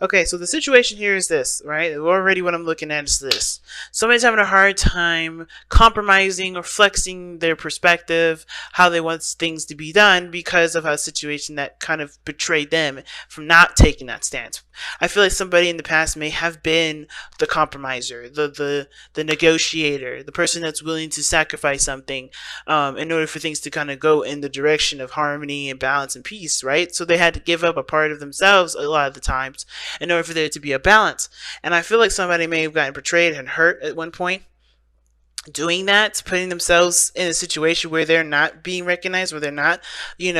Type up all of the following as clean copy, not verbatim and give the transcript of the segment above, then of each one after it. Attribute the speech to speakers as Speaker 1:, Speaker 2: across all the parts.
Speaker 1: Okay, so the situation here is this, right? Already what I'm looking at is this. Somebody's having a hard time compromising or flexing their perspective, how they want things to be done because of a situation that kind of betrayed them from not taking that stance. I feel like somebody in the past may have been the compromiser, the negotiator, the person that's willing to sacrifice something in order for things to kind of go in the direction of harmony and balance and peace, right? So they had to give up a part of themselves a lot of the times in order for there to be a balance. And I feel like somebody may have gotten betrayed and hurt at one point doing that, putting themselves in a situation where they're not being recognized, where they're not, where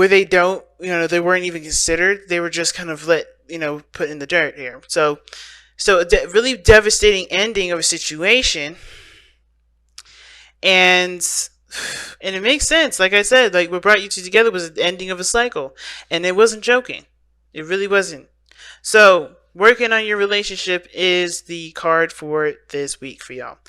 Speaker 1: they don't, they weren't even considered. They were just kind of let, put in the dirt here. So a really devastating ending of a situation. And it makes sense. Like I said, like what brought you two together was the ending of a cycle. And it wasn't joking. It really wasn't. So, working on your relationship is the card for this week for y'all.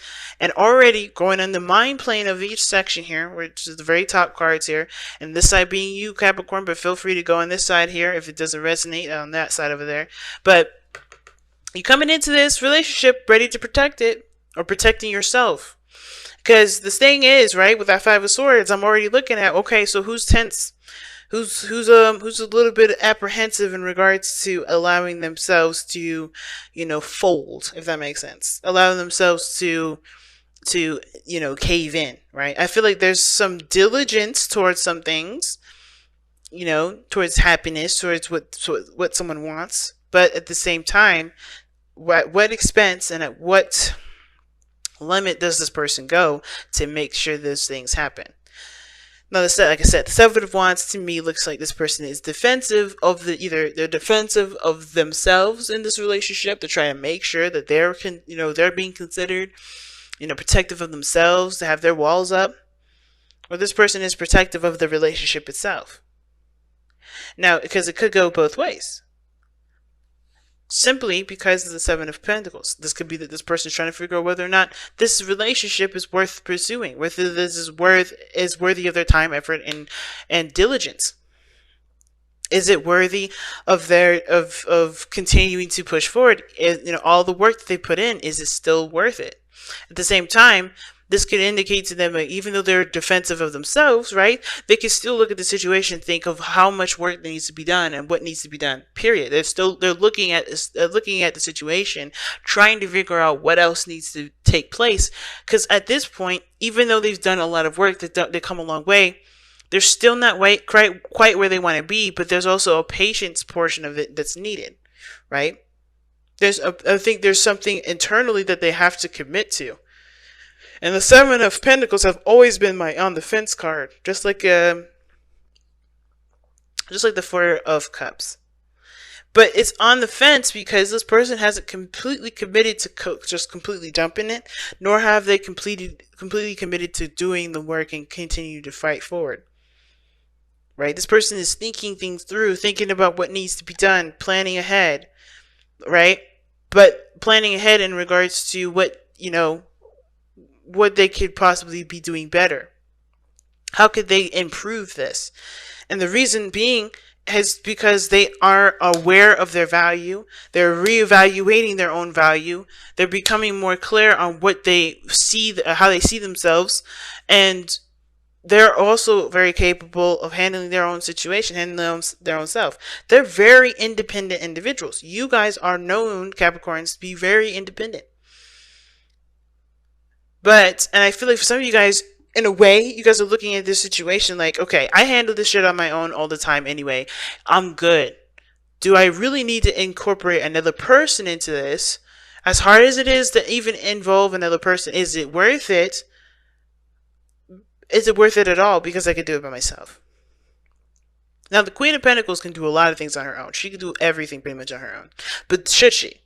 Speaker 1: And already going on the mind plane of each section here, which is the very top cards here, and this side being you, Capricorn, but feel free to go on this side here if it doesn't resonate on that side over there. But you're coming into this relationship ready to protect it, or protecting yourself. Because the thing is, right, with that Five of Swords, I'm already looking at, okay, so who's tense? Who's a little bit apprehensive in regards to allowing themselves to, fold, if that makes sense. Allowing themselves to cave in, right? I feel like there's some diligence towards some things, towards happiness, towards what someone wants, but at the same time, what expense and at what limit does this person go to make sure those things happen? Now, like I said, the Seven of Wands to me looks like this person is defensive of they're defensive of themselves in this relationship. They're trying to make sure that they're being considered, protective of themselves, to have their walls up. Or this person is protective of the relationship itself. Now, because it could go both ways. Simply because of the Seven of Pentacles. This could be that this person is trying to figure out whether or not this relationship is worth pursuing, whether this is worthy of their time, effort, and diligence. Is it worthy of of continuing to push forward? All the work that they put in, is it still worth it? At the same time, this could indicate to them that even though they're defensive of themselves, right, they can still look at the situation, think of how much work needs to be done and what needs to be done. Period. They're looking at the situation, trying to figure out what else needs to take place. Because at this point, even though they've done a lot of work, they come a long way, they're still not quite where they want to be. But there's also a patience portion of it that's needed, right? I think there's something internally that they have to commit to. And the Seven of Pentacles have always been my on the fence card, just like the Four of Cups. But it's on the fence because this person hasn't completely committed to just completely dumping it, nor have they completely committed to doing the work and continue to fight forward. Right? This person is thinking things through, thinking about what needs to be done, planning ahead, right? But planning ahead in regards to what they could possibly be doing better. How could they improve this? And the reason being is because they are aware of their value. They're reevaluating their own value. They're becoming more clear on what they see, how they see themselves. And they're also very capable of handling their own situation, handling their own self. They're very independent individuals. You guys are known, Capricorns, to be very independent. And I feel like for some of you guys, in a way, you guys are looking at this situation like, okay, I handle this shit on my own all the time anyway. I'm good. Do I really need to incorporate another person into this? As hard as it is to even involve another person, is it worth it? Is it worth it at all? Because I could do it by myself. Now, the Queen of Pentacles can do a lot of things on her own. She can do everything pretty much on her own. But should she?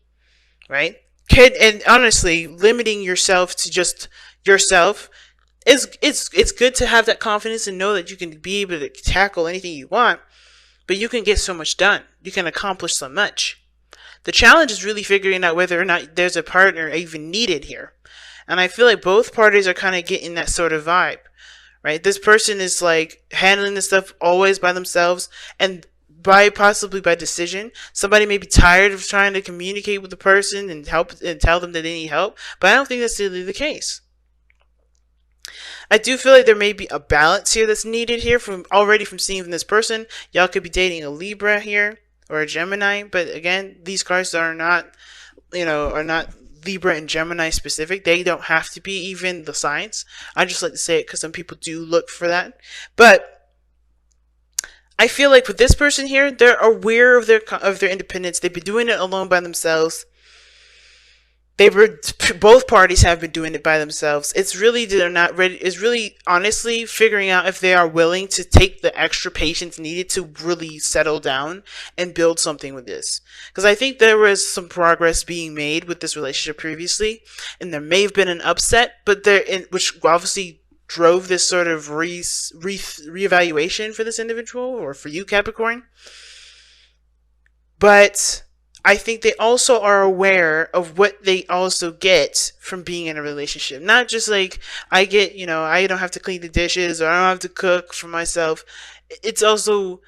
Speaker 1: Right? And honestly, limiting yourself to just yourself, it's good to have that confidence and know that you can be able to tackle anything you want, but you can get so much done. You can accomplish so much. The challenge is really figuring out whether or not there's a partner even needed here. And I feel like both parties are kind of getting that sort of vibe, right? This person is like handling this stuff always by themselves, and possibly by decision. Somebody may be tired of trying to communicate with the person and help and tell them that they need help, but I don't think that's really the case. I do feel like there may be a balance here that's needed here from seeing from this person. Y'all could be dating a Libra here or a Gemini, but again, these cards are not, are not Libra and Gemini specific. They don't have to be even the signs. I just like to say it because some people do look for that. But I feel like with this person here, they're aware of their independence. They've been doing it alone by themselves. Both parties have been doing it by themselves. It's really they're not ready. It's really honestly figuring out if they are willing to take the extra patience needed to really settle down and build something with this. Because I think there was some progress being made with this relationship previously, and there may have been an upset, but which obviously drove this sort of reevaluation for this individual or for you, Capricorn. But I think they also are aware of what they also get from being in a relationship. Not just like, I get, I don't have to clean the dishes or I don't have to cook for myself. It's also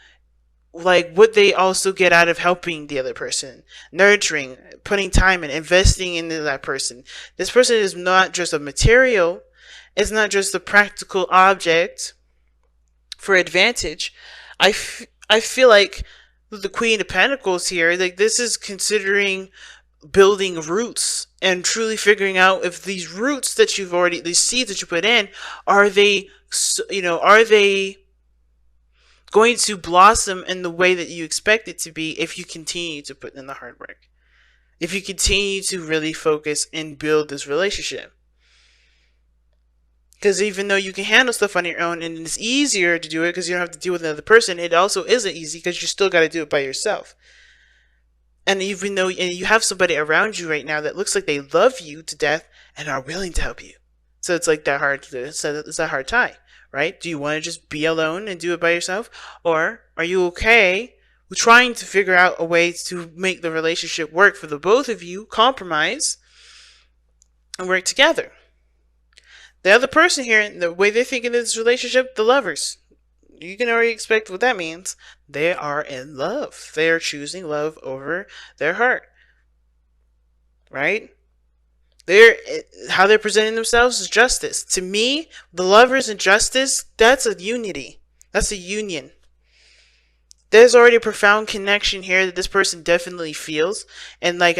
Speaker 1: like what they also get out of helping the other person, nurturing, putting time and investing into that person. This person is not just a material. It's not just a practical object for advantage. I feel like the Queen of Pentacles here, like this is considering building roots and truly figuring out if these roots that these seeds that you put in, are they going to blossom in the way that you expect it to be if you continue to put in the hard work, if you continue to really focus and build this relationship. Because even though you can handle stuff on your own and it's easier to do it because you don't have to deal with another person, it also isn't easy because you still got to do it by yourself. And even though you have somebody around you right now that looks like they love you to death and are willing to help you. So it's like it's that hard tie, right? Do you want to just be alone and do it by yourself? Or are you okay with trying to figure out a way to make the relationship work for the both of you, compromise, and work together? The other person here, the way they think in this relationship, the lovers, you can already expect what that means. They are in love. They are choosing love over their heart. Right? How they're presenting themselves is justice. To me, the lovers and justice, that's a unity. That's a union. There's already a profound connection here that this person definitely feels. And I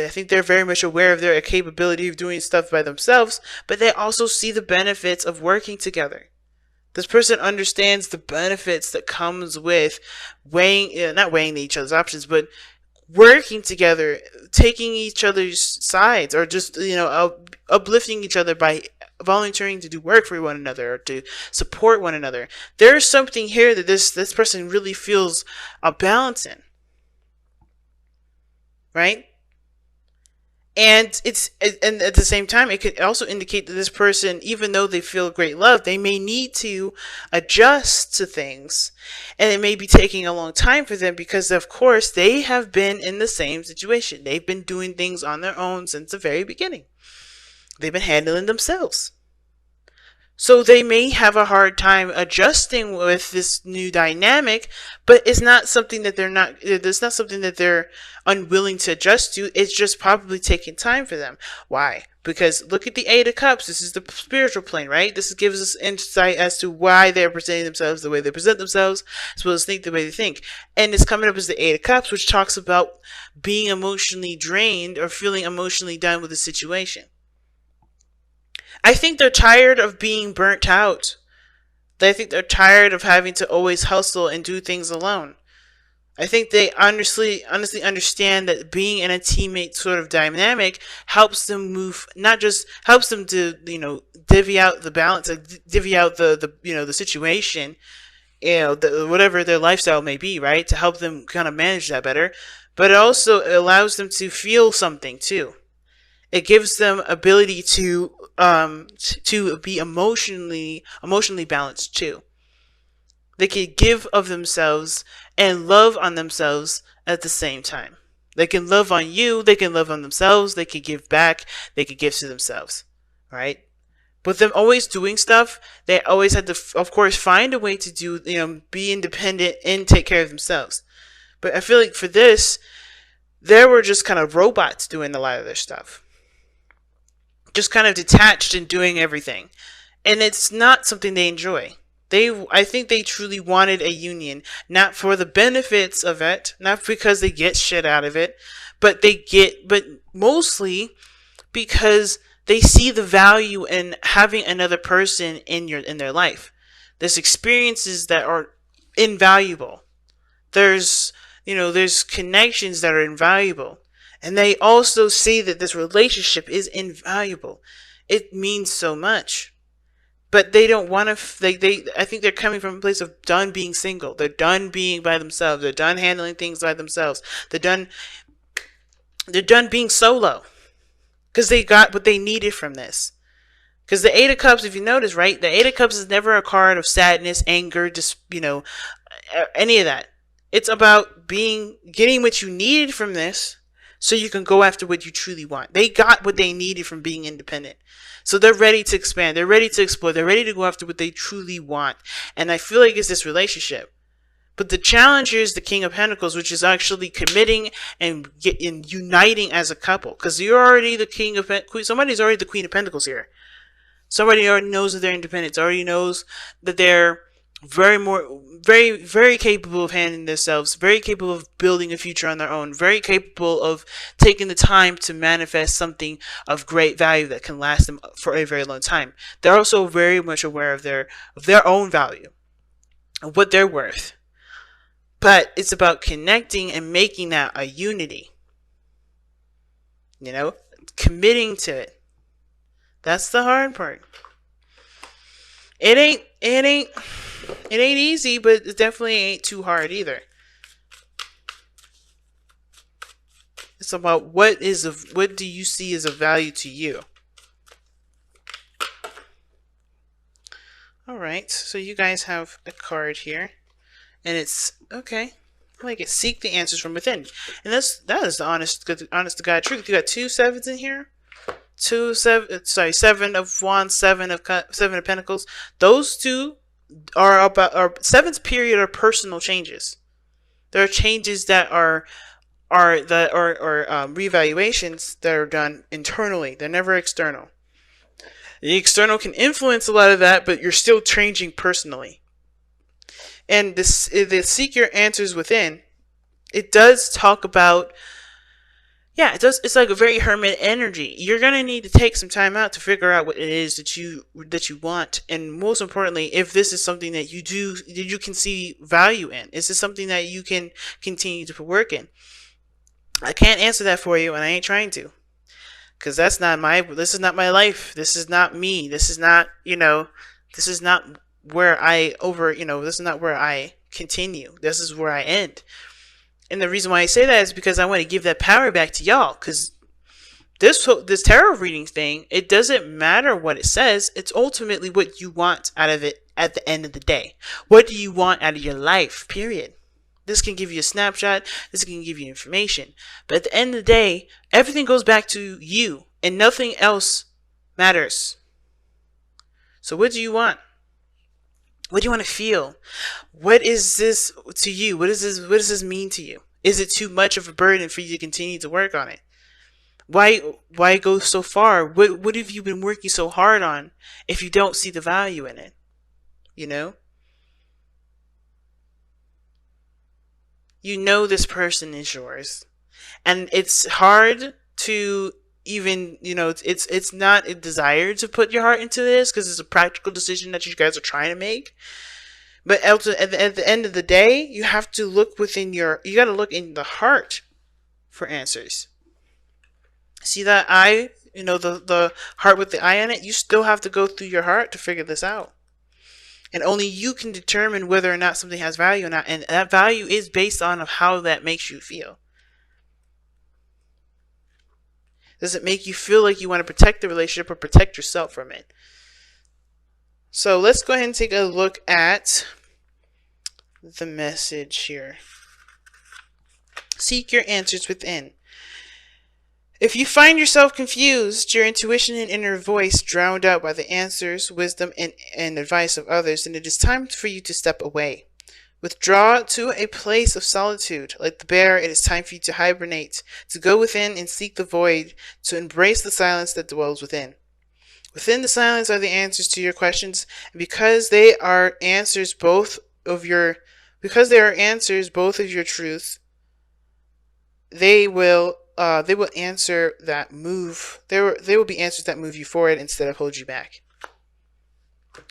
Speaker 1: think they're very much aware of their capability of doing stuff by themselves, but they also see the benefits of working together. This person understands the benefits that comes with not weighing each other's options, but working together, taking each other's sides, or just, uplifting each other by volunteering to do work for one another or to support one another. There's something here that this person really feels a balance in, right? And at the same time, it could also indicate that this person, even though they feel great love, they may need to adjust to things, and it may be taking a long time for them because, of course, they have been in the same situation. They've been doing things on their own since the very beginning. They've been handling themselves. So they may have a hard time adjusting with this new dynamic, but it's not something that it's not something that they're unwilling to adjust to. It's just probably taking time for them. Why? Because look at the Eight of Cups. This is the spiritual plane, right? This gives us insight as to why they're presenting themselves the way they present themselves, as well as think the way they think. And it's coming up as the Eight of Cups, which talks about being emotionally drained or feeling emotionally done with the situation. I think they're tired of being burnt out. I think they're tired of having to always hustle and do things alone. I think they honestly understand that being in a teammate sort of dynamic helps them move, not just helps them to, divvy out the balance, divvy out the situation, whatever their lifestyle may be, right? To help them kind of manage that better. But it also allows them to feel something too. It gives them ability to be emotionally balanced too. They can give of themselves and love on themselves at the same time. They can love on you, they can love on themselves, they can give back, they can give to themselves, right? But them always doing stuff, they always had to, of course, find a way to do, be independent and take care of themselves. But I feel like for this, they were just kind of robots doing a lot of their stuff. Just kind of detached and doing everything. And it's not something they enjoy. I think they truly wanted a union, not for the benefits of it, not because they get shit out of it, but mostly because they see the value in having another person in their life. There's experiences that are invaluable. There's connections that are invaluable. And they also see that this relationship is invaluable. It means so much. But they don't want to, I think they're coming from a place of done being single. They're done being by themselves. They're done handling things by themselves. They're done being solo. Because they got what they needed from this. Because the Eight of Cups, if you notice, right? The Eight of Cups is never a card of sadness, anger, just, any of that. It's about getting what you needed from this so you can go after what you truly want. They got what they needed from being independent. So they're ready to expand. They're ready to explore. They're ready to go after what they truly want. And I feel like it's this relationship. But the challenge here is the King of Pentacles, which is actually committing and uniting as a couple. Because you're already the King of Pentacles. Somebody's already the Queen of Pentacles here. Somebody already knows that they're independent. Already knows that they're very, very capable of handling themselves, very capable of building a future on their own, very capable of taking the time to manifest something of great value that can last them for a very long time. They're also very much aware of their own value, of what they're worth. But it's about connecting and making that a unity. Committing to it. That's the hard part. It ain't easy, but it definitely ain't too hard either. It's about what do you see as a value to you? All right, so you guys have a card here, and it's okay. I like it. Seek the answers from within, and that is the honest to God truth. You got 2 sevens in here. 7 of Wands, 7 of Pentacles. Those two are seventh period are personal changes. There are changes that are reevaluations that are done internally. They're never external. The external can influence a lot of that, but you're still changing personally. And the seek your answers within. It does talk about. Yeah, it does. It's like a very hermit energy. You're gonna need to take some time out to figure out what it is that you want, and most importantly, if this is something that you can see value in. Is this something that you can continue to put work in? I can't answer that for you, and I ain't trying to, because this is not my life. This is not me. This is not This is not where This is not where I continue. This is where I end. And the reason why I say that is because I want to give that power back to y'all. Because this tarot reading thing, it doesn't matter what it says. It's ultimately what you want out of it at the end of the day. What do you want out of your life, period? This can give you a snapshot. This can give you information. But at the end of the day, everything goes back to you. And nothing else matters. So what do you want? What do you want to feel? What is this to you? What does this mean to you? Is it too much of a burden for you to continue to work on it? Why go so far? What have you been working so hard on if you don't see the value in it? You know this person is yours. And it's hard to even, it's not a desire to put your heart into this because it's a practical decision that you guys are trying to make. But at the end of the day, you have to look you got to look in the heart for answers. See that eye, the heart with the eye on it? You still have to go through your heart to figure this out. And only you can determine whether or not something has value or not. And that value is based on how that makes you feel. Does it make you feel like you want to protect the relationship or protect yourself from it? So let's go ahead and take a look at the message here. Seek your answers within. If you find yourself confused, your intuition and inner voice drowned out by the answers, wisdom, and advice of others, then it is time for you to step away. Withdraw to a place of solitude. Like the bear, it is time for you to hibernate, to go within and seek the void, to embrace the silence that dwells within. Within the silence are the answers to your questions, and because they are answers both of your truths, they will answer that move. They will be answers that move you forward instead of hold you back.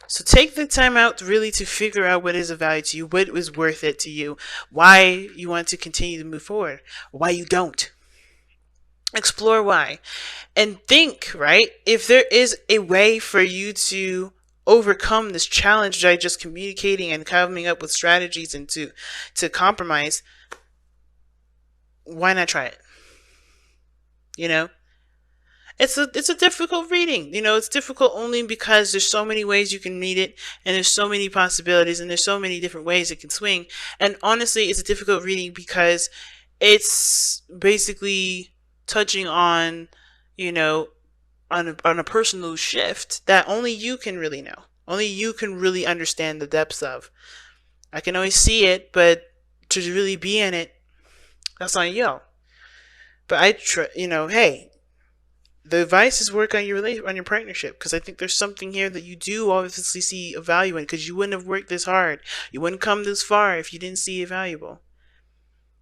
Speaker 1: So take the time out really to figure out what is of value to you, what is worth it to you, why you want to continue to move forward, why you don't. Explore why. And think, right, if there is a way for you to overcome this challenge by just communicating and coming up with strategies and to compromise, why not try it? You know? It's a difficult reading. You know, it's difficult only because there's so many ways you can read it, and there's so many possibilities, and there's so many different ways it can swing. And honestly, it's a difficult reading because it's basically touching on, you know, on a personal shift that only you can really know. Only you can really understand the depths of. I can always see it, but to really be in it, that's on you. But hey, the advice is work on your partnership, because I think there's something here that you do obviously see a value in, because you wouldn't have worked this hard. You wouldn't come this far if you didn't see it valuable.